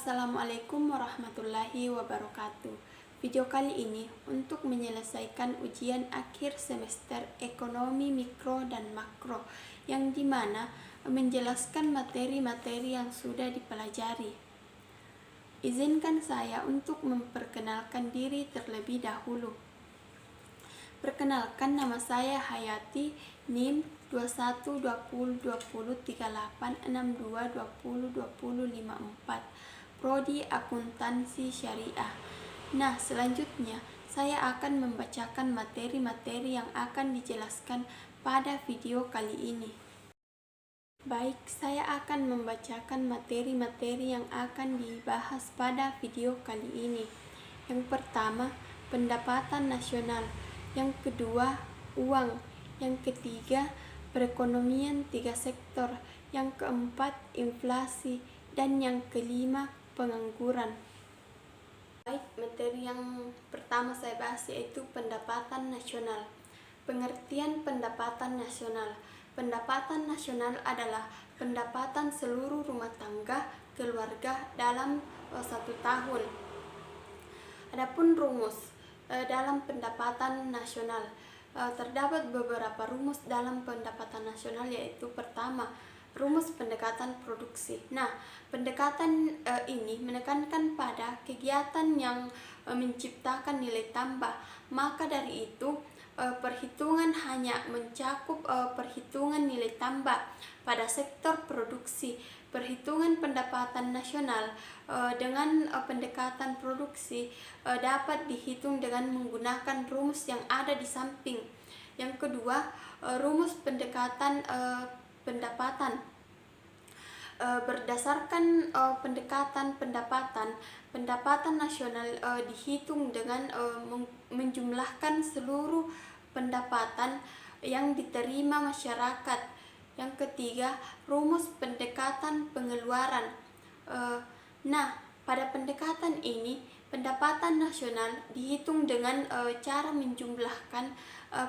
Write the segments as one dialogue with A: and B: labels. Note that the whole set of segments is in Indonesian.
A: Assalamualaikum warahmatullahi wabarakatuh. Video kali ini untuk menyelesaikan ujian akhir semester ekonomi mikro dan makro, yang dimana menjelaskan materi-materi yang sudah dipelajari. Izinkan saya untuk memperkenalkan diri terlebih dahulu. Perkenalkan, nama saya Hayati, NIM 21203862202054, Prodi Akuntansi Syariah. Nah, selanjutnya saya akan membacakan materi-materi yang akan dijelaskan pada video kali ini. Baik, saya akan membacakan materi-materi yang akan dibahas pada video kali ini. Yang pertama, pendapatan nasional. Yang kedua, uang. Yang ketiga, perekonomian 3 sektor. Yang keempat, inflasi. Dan yang kelima, pengangguran. Baik, materi yang pertama saya bahas yaitu pendapatan nasional. Pengertian pendapatan nasional. Pendapatan nasional adalah pendapatan seluruh rumah tangga keluarga dalam 1 tahun. Adapun rumus dalam pendapatan nasional, terdapat beberapa rumus dalam pendapatan nasional, yaitu pertama, rumus pendekatan produksi. Nah, pendekatan ini menekankan pada kegiatan yang menciptakan nilai tambah. Maka dari itu, perhitungan hanya mencakup perhitungan nilai tambah pada sektor produksi. Perhitungan pendapatan nasional dengan pendekatan produksi dapat dihitung dengan menggunakan rumus yang ada di samping. Yang kedua, rumus pendekatan pendapatan. Berdasarkan pendekatan pendapatan nasional dihitung dengan menjumlahkan seluruh pendapatan yang diterima masyarakat. Yang ketiga, rumus pendekatan pengeluaran. Nah, pada pendekatan ini, pendapatan nasional dihitung dengan cara menjumlahkan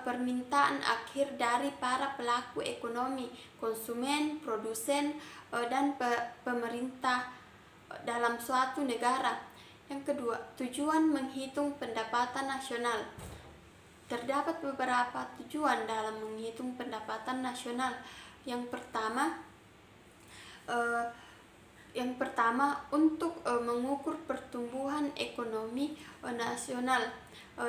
A: permintaan akhir dari para pelaku ekonomi, konsumen, produsen, dan pemerintah dalam suatu negara. Yang kedua, tujuan menghitung pendapatan nasional. Terdapat beberapa tujuan dalam menghitung pendapatan nasional. Yang pertama, untuk mengukur pertumbuhan ekonomi nasional.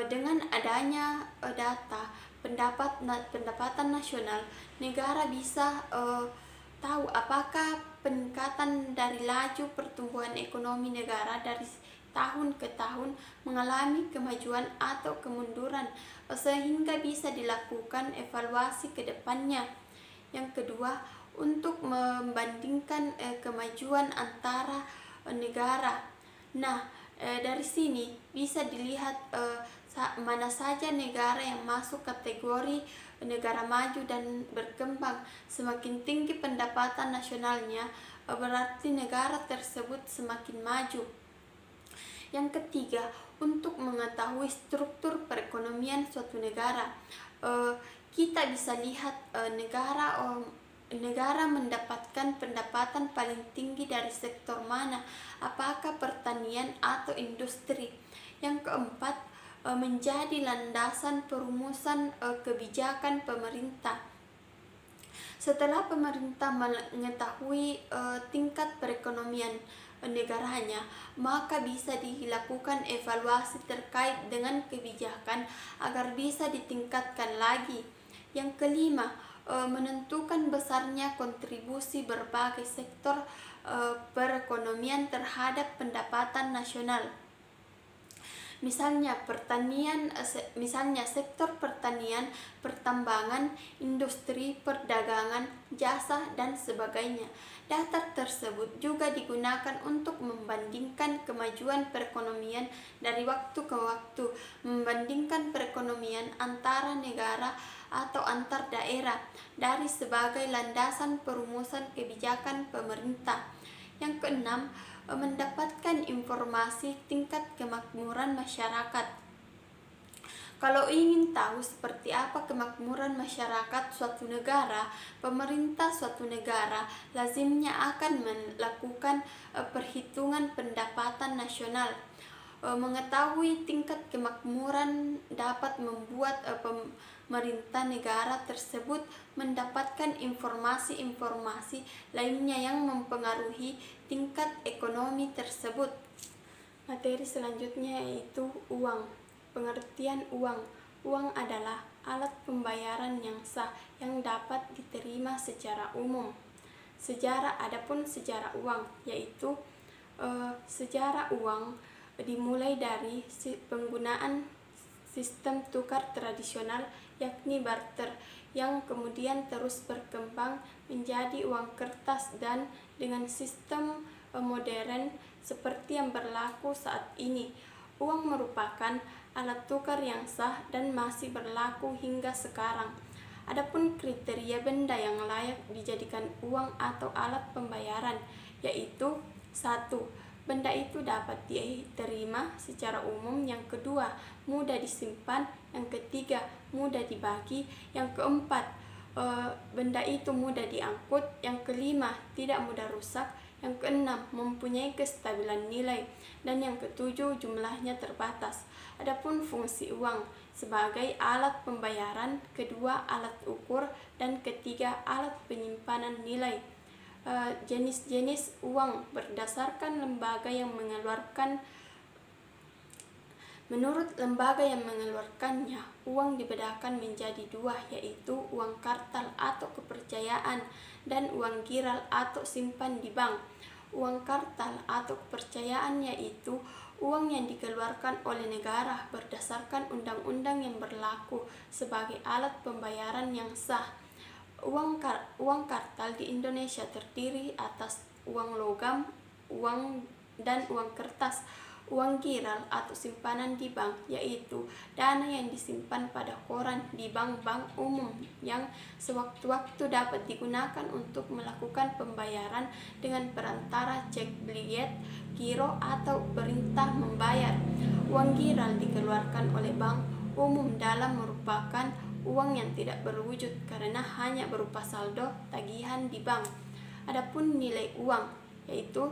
A: Dengan adanya data pendapatan nasional, negara bisa tahu apakah peningkatan dari laju pertumbuhan ekonomi negara dari tahun ke tahun mengalami kemajuan atau kemunduran, sehingga bisa dilakukan evaluasi ke depannya. Yang kedua, untuk membandingkan kemajuan antara negara. Nah, dari sini bisa dilihat mana saja negara yang masuk kategori negara maju dan berkembang. Semakin tinggi pendapatan nasionalnya, berarti negara tersebut semakin maju. Yang ketiga, untuk mengetahui struktur perekonomian suatu negara. Kita bisa lihat negara mendapatkan pendapatan paling tinggi dari sektor mana, apakah pertanian atau industri. Yang keempat, menjadi landasan perumusan kebijakan pemerintah. Setelah pemerintah mengetahui tingkat perekonomian negaranya, maka bisa dilakukan evaluasi terkait dengan kebijakan agar bisa ditingkatkan lagi. Yang kelima, menentukan besarnya kontribusi berbagai sektor perekonomian terhadap pendapatan nasional. Misalnya sektor pertanian, pertambangan, industri, perdagangan, jasa, dan sebagainya. Data tersebut juga digunakan untuk membandingkan kemajuan perekonomian dari waktu ke waktu, membandingkan perekonomian antara negara atau antar daerah dari sebagai landasan perumusan kebijakan pemerintah. Yang keenam, mendapatkan informasi tingkat kemakmuran masyarakat. Kalau ingin tahu seperti apa kemakmuran masyarakat suatu negara, pemerintah suatu negara lazimnya akan melakukan perhitungan pendapatan nasional. Mengetahui tingkat kemakmuran dapat membuat pemerintah negara tersebut mendapatkan informasi-informasi lainnya yang mempengaruhi tingkat ekonomi tersebut. Materi selanjutnya yaitu uang. Pengertian uang. Uang adalah alat pembayaran yang sah yang dapat diterima secara umum. Sejarah. Adapun sejarah uang yaitu sejarah uang dimulai dari penggunaan sistem tukar tradisional yakni barter yang kemudian terus berkembang menjadi uang kertas dan dengan sistem modern seperti yang berlaku saat ini. Uang merupakan alat tukar yang sah dan masih berlaku hingga sekarang. Adapun kriteria benda yang layak dijadikan uang atau alat pembayaran yaitu 1. Benda itu dapat diterima secara umum. Yang kedua, mudah disimpan. Yang ketiga, mudah dibagi. Yang keempat, benda itu mudah diangkut. Yang kelima, tidak mudah rusak. Yang keenam, mempunyai kestabilan nilai. Dan yang ketujuh, jumlahnya terbatas. Adapun fungsi uang sebagai alat pembayaran, kedua alat ukur, dan ketiga alat penyimpanan nilai. Jenis-jenis uang berdasarkan lembaga yang mengeluarkan. Menurut lembaga yang mengeluarkannya, uang dibedakan menjadi dua, yaitu uang kartal atau kepercayaan dan uang giral atau simpan di bank. Uang kartal atau kepercayaan yaitu uang yang dikeluarkan oleh negara berdasarkan undang-undang yang berlaku sebagai alat pembayaran yang sah. Uang kartal di Indonesia terdiri atas uang logam, uang dan uang kertas. Uang giral atau simpanan di bank yaitu dana yang disimpan pada koran di bank-bank umum yang sewaktu-waktu dapat digunakan untuk melakukan pembayaran dengan perantara cek biliet, giro atau perintah membayar. Uang giral dikeluarkan oleh bank umum dalam merupakan uang yang tidak berwujud karena hanya berupa saldo tagihan di bank. Adapun nilai uang yaitu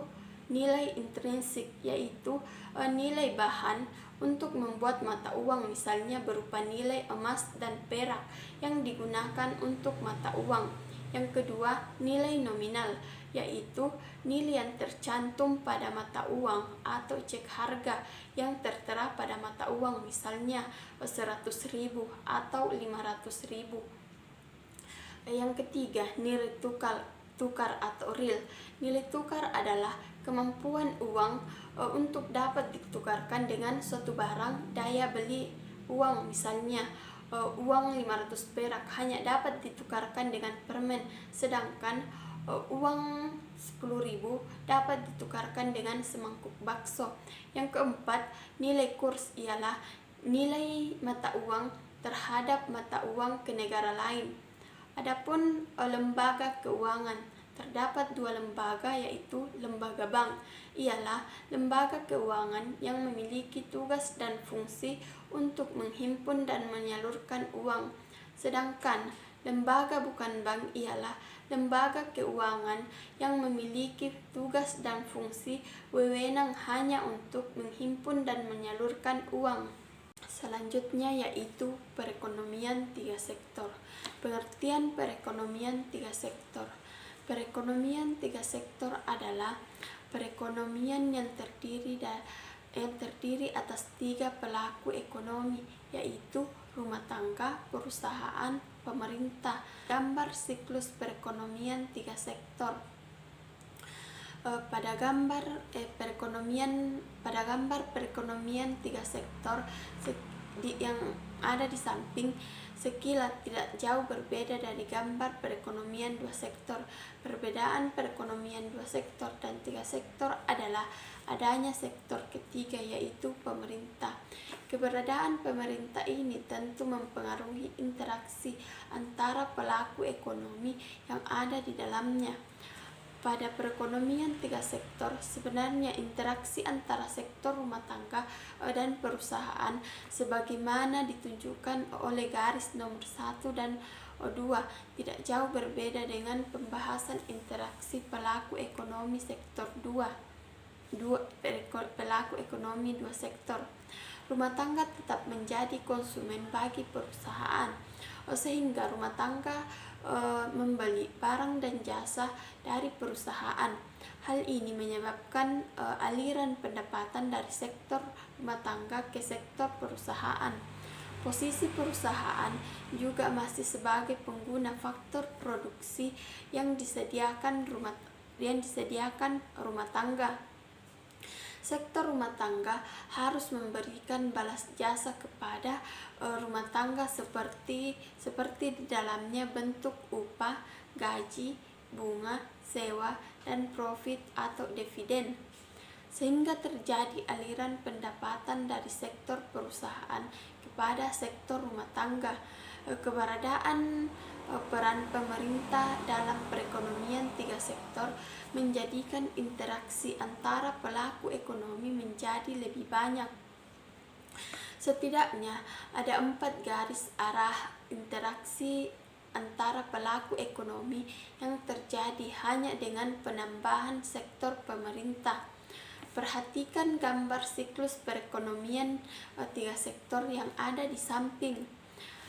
A: nilai intrinsik yaitu nilai bahan untuk membuat mata uang, misalnya berupa nilai emas dan perak yang digunakan untuk mata uang. Yang kedua, nilai nominal yaitu nilai yang tercantum pada mata uang atau cek harga yang tertera pada mata uang, misalnya 100.000 atau 500.000. Yang ketiga, nilai tukar atau real. Nilai tukar adalah kemampuan uang untuk dapat ditukarkan dengan suatu barang daya beli uang, misalnya uang 500 perak hanya dapat ditukarkan dengan permen, sedangkan uang 10.000 dapat ditukarkan dengan semangkuk bakso. Yang keempat, nilai kurs ialah nilai mata uang terhadap mata uang ke negara lain. Adapun lembaga keuangan, terdapat dua lembaga yaitu lembaga bank, ialah lembaga keuangan yang memiliki tugas dan fungsi untuk menghimpun dan menyalurkan uang. Sedangkan lembaga bukan bank ialah lembaga keuangan yang memiliki tugas dan fungsi wewenang hanya untuk menghimpun dan menyalurkan uang. Selanjutnya yaitu perekonomian tiga sektor. Pengertian perekonomian tiga sektor. Perekonomian tiga sektor adalah perekonomian yang terdiri atas tiga pelaku ekonomi, yaitu rumah tangga, perusahaan, pemerintah. Gambar siklus perekonomian tiga sektor. Pada gambar perekonomian tiga sektor yang ada di samping sekilas tidak jauh berbeda dari gambar perekonomian dua sektor. Perbedaan perekonomian dua sektor dan tiga sektor adalah adanya sektor ketiga yaitu pemerintah. Keberadaan pemerintah ini tentu mempengaruhi interaksi antara pelaku ekonomi yang ada di dalamnya. Pada perekonomian tiga sektor, sebenarnya interaksi antara sektor rumah tangga dan perusahaan sebagaimana ditunjukkan oleh garis nomor 1 dan 2 tidak jauh berbeda dengan pembahasan interaksi pelaku ekonomi sektor 2. Pelaku ekonomi dua sektor. Rumah tangga tetap menjadi konsumen bagi perusahaan, sehingga rumah tangga membeli barang dan jasa dari perusahaan. Hal ini menyebabkan aliran pendapatan dari sektor rumah tangga ke sektor perusahaan. Posisi perusahaan juga masih sebagai pengguna faktor produksi yang disediakan rumah tangga. Sektor rumah tangga harus memberikan balas jasa kepada rumah tangga seperti di dalamnya bentuk upah, gaji, bunga, sewa, dan profit atau dividen. Sehingga terjadi aliran pendapatan dari sektor perusahaan kepada sektor rumah tangga. Keberadaan peran pemerintah dalam perekonomian tiga sektor menjadikan interaksi antara pelaku ekonomi menjadi lebih banyak. Setidaknya ada 4 garis arah interaksi antara pelaku ekonomi yang terjadi hanya dengan penambahan sektor pemerintah. Perhatikan gambar siklus perekonomian tiga sektor yang ada di samping.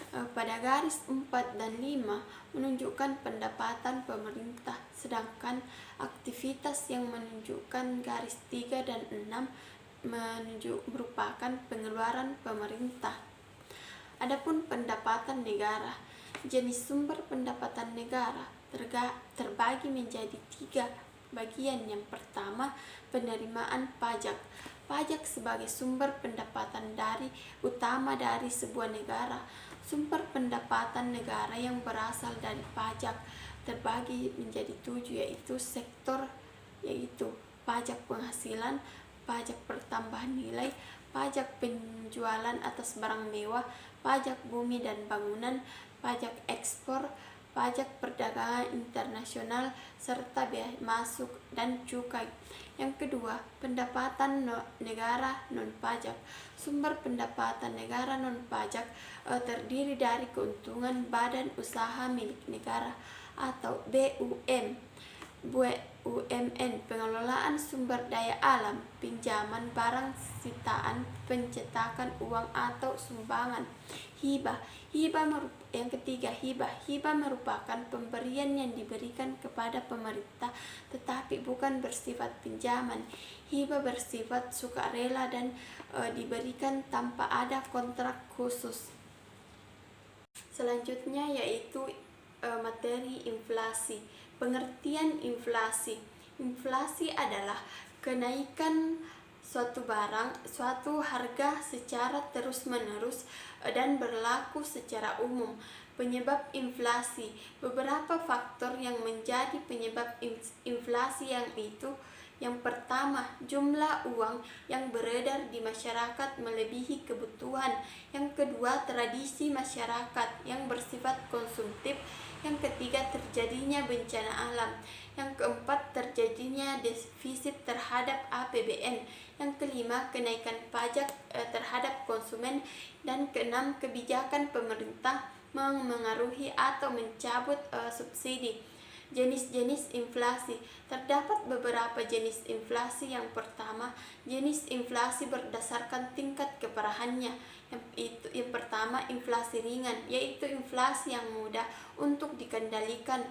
A: Pada garis 4 dan 5 menunjukkan pendapatan pemerintah, sedangkan aktivitas yang menunjukkan garis 3 dan 6 merupakan pengeluaran pemerintah. Adapun pendapatan negara, jenis sumber pendapatan negara terbagi menjadi 3 bagian. Yang pertama, penerimaan pajak. Pajak sebagai sumber pendapatan utama dari sebuah negara. Sumber pendapatan negara yang berasal dari pajak terbagi menjadi 7, yaitu pajak penghasilan, pajak pertambahan nilai, pajak penjualan atas barang mewah, pajak bumi dan bangunan, pajak ekspor, pajak perdagangan internasional, serta biaya masuk dan cukai. Yang kedua, pendapatan negara non-pajak. Sumber pendapatan negara non-pajak terdiri dari keuntungan badan usaha milik negara atau BUMN, pengelolaan sumber daya alam, pinjaman barang sitaan, pencetakan uang atau sumbangan. Yang ketiga, hibah merupakan pemberian yang diberikan kepada pemerintah tetapi bukan bersifat pinjaman. Hibah bersifat sukarela dan diberikan tanpa ada kontrak khusus. Selanjutnya yaitu materi inflasi. Pengertian inflasi. Inflasi adalah kenaikan suatu harga secara terus-menerus dan berlaku secara umum. Penyebab inflasi. Beberapa faktor yang menjadi penyebab inflasi yang pertama, jumlah uang yang beredar di masyarakat melebihi kebutuhan. Yang kedua, tradisi masyarakat yang bersifat konsumtif. Yang ketiga, terjadinya bencana alam. Yang keempat, terjadinya defisit terhadap APBN. Yang kelima, kenaikan pajak terhadap konsumen. Dan keenam, kebijakan pemerintah mengaruhi atau mencabut subsidi. Jenis-jenis inflasi. Terdapat beberapa jenis inflasi. Yang pertama, jenis inflasi berdasarkan tingkat keparahannya. Yang pertama, inflasi ringan, yaitu inflasi yang mudah untuk dikendalikan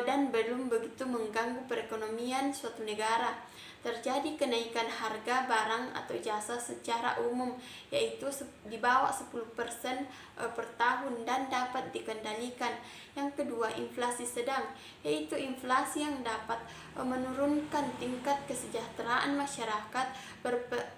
A: dan belum begitu mengganggu perekonomian suatu negara. Terjadi kenaikan harga barang atau jasa secara umum, yaitu di bawah 10% per tahun dan dapat dikendalikan. Yang kedua, inflasi sedang, yaitu inflasi yang dapat menurunkan tingkat kesejahteraan masyarakat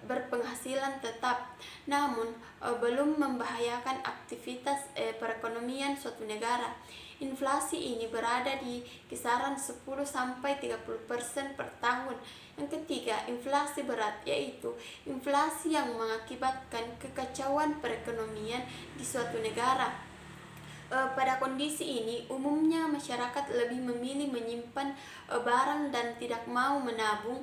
A: berpenghasilan tetap, namun belum membahayakan aktivitas perekonomian suatu negara. Inflasi ini berada di kisaran 10-30% per tahun. Yang ketiga, inflasi berat, yaitu inflasi yang mengakibatkan kekacauan perekonomian di suatu negara. Pada kondisi ini, umumnya masyarakat lebih memilih menyimpan barang dan tidak mau menabung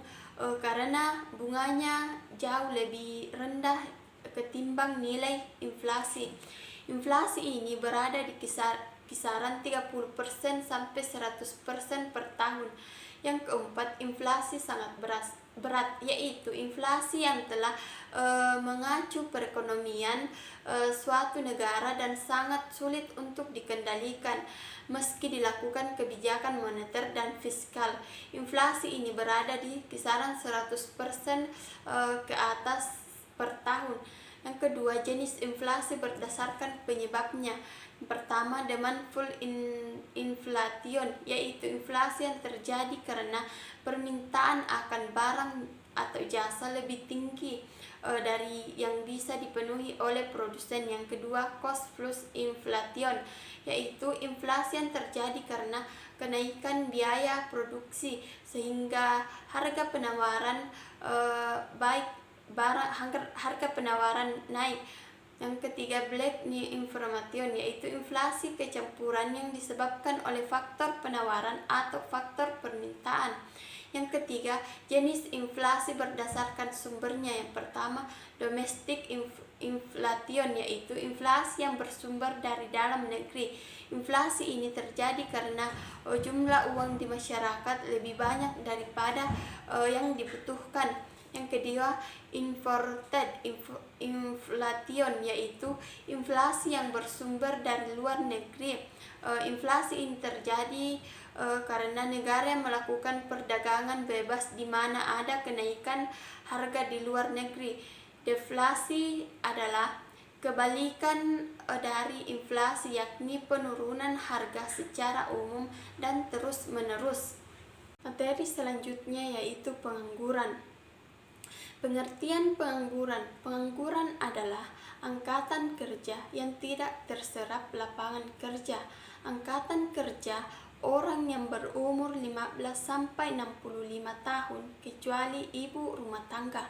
A: karena bunganya jauh lebih rendah ketimbang nilai inflasi. Inflasi ini berada di kisaran 30% sampai 100% per tahun. Yang keempat, inflasi sangat berat, yaitu inflasi yang telah mengacu perekonomian suatu negara dan sangat sulit untuk dikendalikan meski dilakukan kebijakan moneter dan fiskal. Inflasi ini berada di kisaran 100% ke atas per tahun. Yang kedua, jenis inflasi berdasarkan penyebabnya. Yang pertama, demandful inflation, yaitu inflasi yang terjadi karena permintaan akan barang atau jasa lebih tinggi dari yang bisa dipenuhi oleh produsen. Yang kedua, cost plus inflation, yaitu inflasi yang terjadi karena kenaikan biaya produksi sehingga harga penawaran harga penawaran naik. Yang ketiga, black new information, yaitu inflasi kecampuran yang disebabkan oleh faktor penawaran atau faktor permintaan. Yang ketiga, jenis inflasi berdasarkan sumbernya. Yang pertama, domestic inflation, yaitu inflasi yang bersumber dari dalam negeri. Inflasi ini terjadi karena jumlah uang di masyarakat lebih banyak daripada yang dibutuhkan. Yang kedua, imported inflation, yaitu inflasi yang bersumber dari luar negeri. Inflasi ini terjadi karena negara yang melakukan perdagangan bebas di mana ada kenaikan harga di luar negeri. Deflasi adalah kebalikan dari inflasi, yakni penurunan harga secara umum dan terus-menerus. Materi selanjutnya yaitu pengangguran. Pengertian pengangguran. Pengangguran adalah angkatan kerja yang tidak terserap lapangan kerja. Angkatan kerja orang yang berumur 15 sampai 65 tahun kecuali ibu rumah tangga.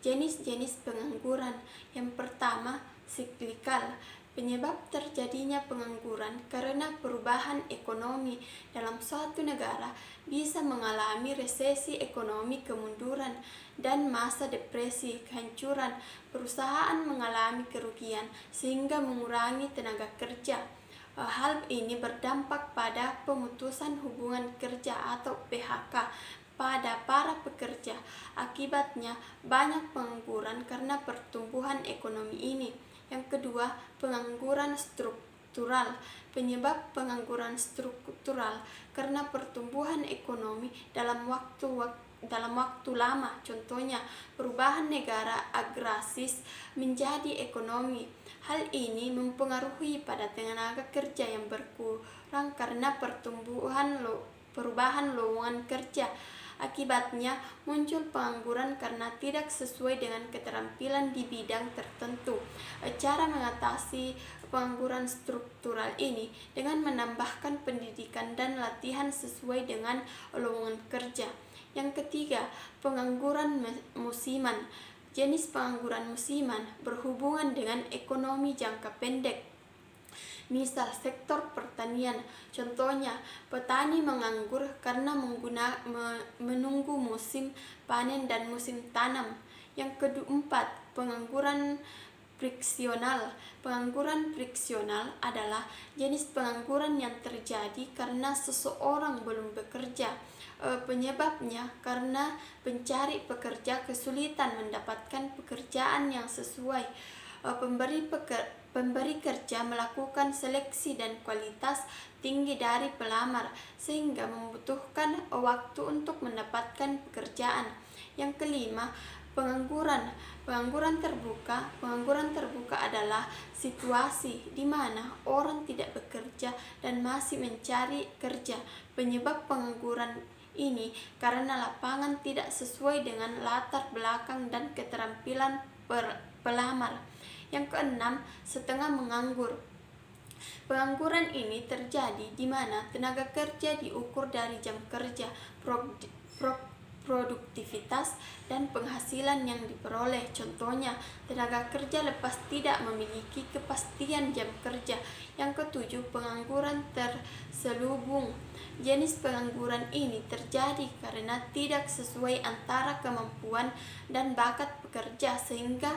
A: Jenis-jenis pengangguran. Yang pertama, siklikal. Penyebab terjadinya pengangguran karena perubahan ekonomi dalam suatu negara bisa mengalami resesi ekonomi, kemunduran, dan masa depresi, kehancuran. Perusahaan mengalami kerugian sehingga mengurangi tenaga kerja. Hal ini berdampak pada pemutusan hubungan kerja atau PHK pada para pekerja. Akibatnya banyak pengangguran karena pertumbuhan ekonomi ini. Yang kedua, pengangguran struktural. Penyebab pengangguran struktural karena pertumbuhan ekonomi dalam waktu lama. Contohnya, perubahan negara agraris menjadi ekonomi. Hal ini mempengaruhi pada tenaga kerja yang berkurang karena perubahan lowongan kerja. Akibatnya muncul pengangguran karena tidak sesuai dengan keterampilan di bidang tertentu. Cara mengatasi pengangguran struktural ini dengan menambahkan pendidikan dan latihan sesuai dengan lowongan kerja. Yang ketiga, pengangguran musiman. Jenis pengangguran musiman berhubungan dengan ekonomi jangka pendek. Misal sektor pertanian, contohnya petani menganggur karena menunggu musim panen dan musim tanam. Yang keempat, pengangguran friksional. Pengangguran friksional adalah jenis pengangguran yang terjadi karena seseorang belum bekerja. Penyebabnya karena pencari pekerja kesulitan mendapatkan pekerjaan yang sesuai. Pemberi kerja melakukan seleksi dan kualitas tinggi dari pelamar sehingga membutuhkan waktu untuk mendapatkan pekerjaan. Yang kelima, pengangguran terbuka. Pengangguran terbuka adalah situasi di mana orang tidak bekerja dan masih mencari kerja. Penyebab pengangguran ini karena lapangan tidak sesuai dengan latar belakang dan keterampilan pelamar. Yang keenam, setengah menganggur. Pengangguran ini terjadi di mana tenaga kerja diukur dari jam kerja produktivitas dan penghasilan yang diperoleh. Contohnya, tenaga kerja lepas tidak memiliki kepastian jam kerja. Yang ketujuh, pengangguran terselubung. Jenis pengangguran ini terjadi karena tidak sesuai antara kemampuan dan bakat pekerja sehingga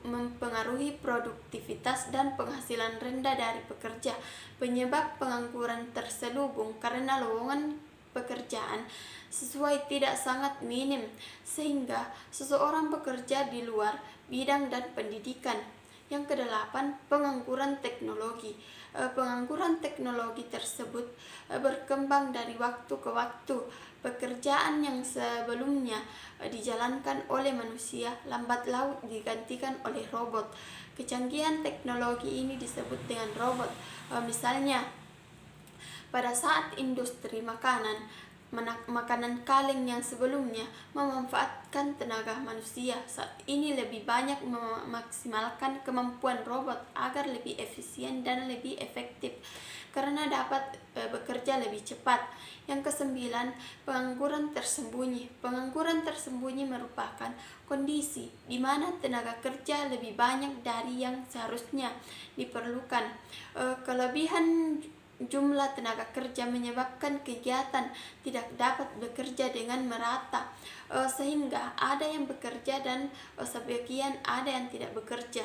A: mempengaruhi produktivitas dan penghasilan rendah dari pekerja. Penyebab pengangguran terselubung karena lowongan pekerjaan sesuai tidak sangat minim sehingga seseorang bekerja di luar bidang dan pendidikan. Yang kedelapan, pengangguran teknologi. Pengangguran teknologi tersebut berkembang dari waktu ke waktu. Pekerjaan yang sebelumnya dijalankan oleh manusia lambat laun digantikan oleh robot. Kecanggihan teknologi ini disebut dengan robot. Misalnya, pada saat industri makanan kaleng yang sebelumnya memanfaatkan tenaga manusia, saat ini lebih banyak memaksimalkan kemampuan robot agar lebih efisien dan lebih efektif karena dapat bekerja lebih cepat. Yang kesembilan, pengangguran tersembunyi. Pengangguran tersembunyi merupakan kondisi di mana tenaga kerja lebih banyak dari yang seharusnya diperlukan. Kelebihan jumlah tenaga kerja menyebabkan kegiatan tidak dapat bekerja dengan merata, sehingga ada yang bekerja dan sebagian ada yang tidak bekerja.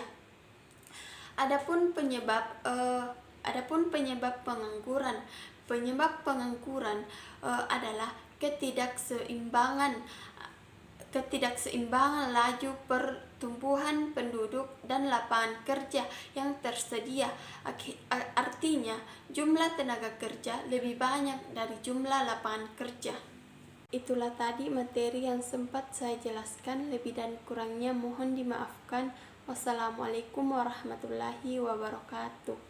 A: Adapun penyebab pengangguran adalah ketidakseimbangan laju pertumbuhan penduduk dan lapangan kerja yang tersedia. Artinya, jumlah tenaga kerja lebih banyak dari jumlah lapangan kerja. Itulah tadi materi yang sempat saya jelaskan, lebih dan kurangnya mohon dimaafkan. Wassalamualaikum warahmatullahi wabarakatuh.